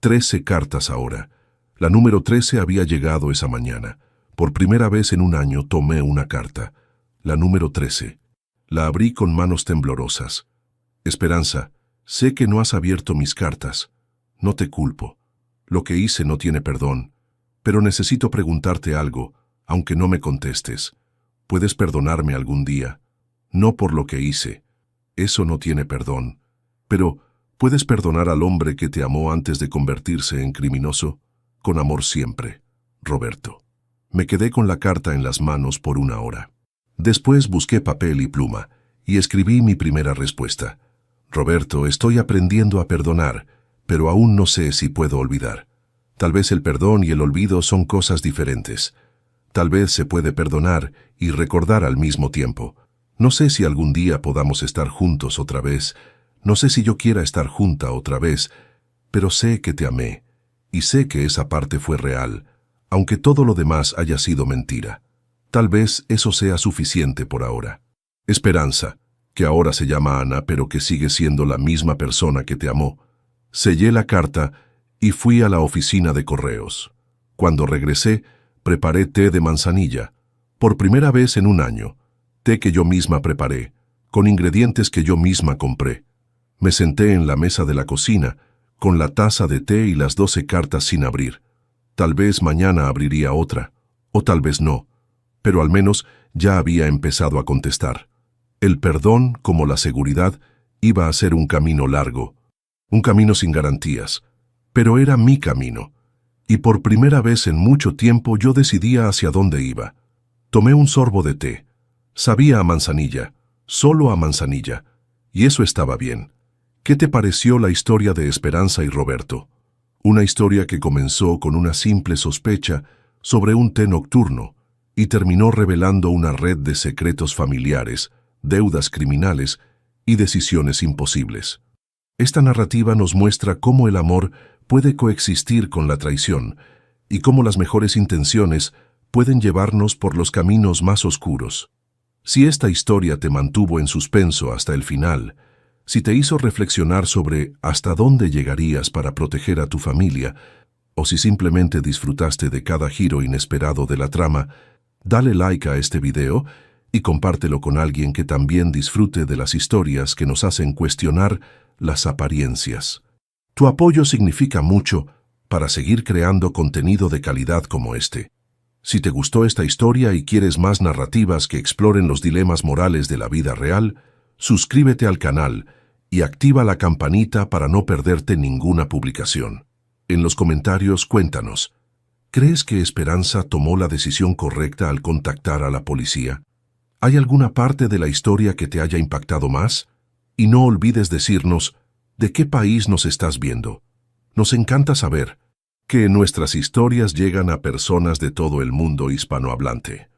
13 cartas ahora. La número 13 había llegado esa mañana. Por primera vez en un año tomé una carta. La número 13. La abrí con manos temblorosas. «Esperanza, sé que no has abierto mis cartas. No te culpo. Lo que hice no tiene perdón. Pero necesito preguntarte algo, aunque no me contestes. ¿Puedes perdonarme algún día? No por lo que hice. Eso no tiene perdón. Pero, ¿puedes perdonar al hombre que te amó antes de convertirse en criminoso? Con amor siempre, Roberto». Me quedé con la carta en las manos por una hora. Después busqué papel y pluma y escribí mi primera respuesta. «Roberto, estoy aprendiendo a perdonar, pero aún no sé si puedo olvidar. Tal vez el perdón y el olvido son cosas diferentes. Tal vez se puede perdonar y recordar al mismo tiempo. No sé si algún día podamos estar juntos otra vez. No sé si yo quiera estar junta otra vez, pero sé que te amé, y sé que esa parte fue real, aunque todo lo demás haya sido mentira. Tal vez eso sea suficiente por ahora. Esperanza, que ahora se llama Ana, pero que sigue siendo la misma persona que te amó». Sellé la carta y fui a la oficina de correos. Cuando regresé, preparé té de manzanilla, por primera vez en un año. Té que yo misma preparé, con ingredientes que yo misma compré. Me senté en la mesa de la cocina, con la taza de té y las 12 cartas sin abrir. Tal vez mañana abriría otra, o tal vez no, pero al menos ya había empezado a contestar. El perdón, como la seguridad, iba a ser un camino largo, un camino sin garantías, pero era mi camino, y por primera vez en mucho tiempo yo decidía hacia dónde iba. Tomé un sorbo de té. Sabía a manzanilla, solo a manzanilla, y eso estaba bien. ¿Qué te pareció la historia de Esperanza y Roberto? Una historia que comenzó con una simple sospecha sobre un té nocturno y terminó revelando una red de secretos familiares, deudas criminales y decisiones imposibles. Esta narrativa nos muestra cómo el amor puede coexistir con la traición y cómo las mejores intenciones pueden llevarnos por los caminos más oscuros. Si esta historia te mantuvo en suspenso hasta el final, si te hizo reflexionar sobre hasta dónde llegarías para proteger a tu familia, o si simplemente disfrutaste de cada giro inesperado de la trama, dale like a este video y compártelo con alguien que también disfrute de las historias que nos hacen cuestionar las apariencias. Tu apoyo significa mucho para seguir creando contenido de calidad como este. Si te gustó esta historia y quieres más narrativas que exploren los dilemas morales de la vida real, suscríbete al canal y activa la campanita para no perderte ninguna publicación. En los comentarios cuéntanos, ¿crees que Esperanza tomó la decisión correcta al contactar a la policía? ¿Hay alguna parte de la historia que te haya impactado más? Y no olvides decirnos de qué país nos estás viendo. Nos encanta saber que nuestras historias llegan a personas de todo el mundo hispanohablante.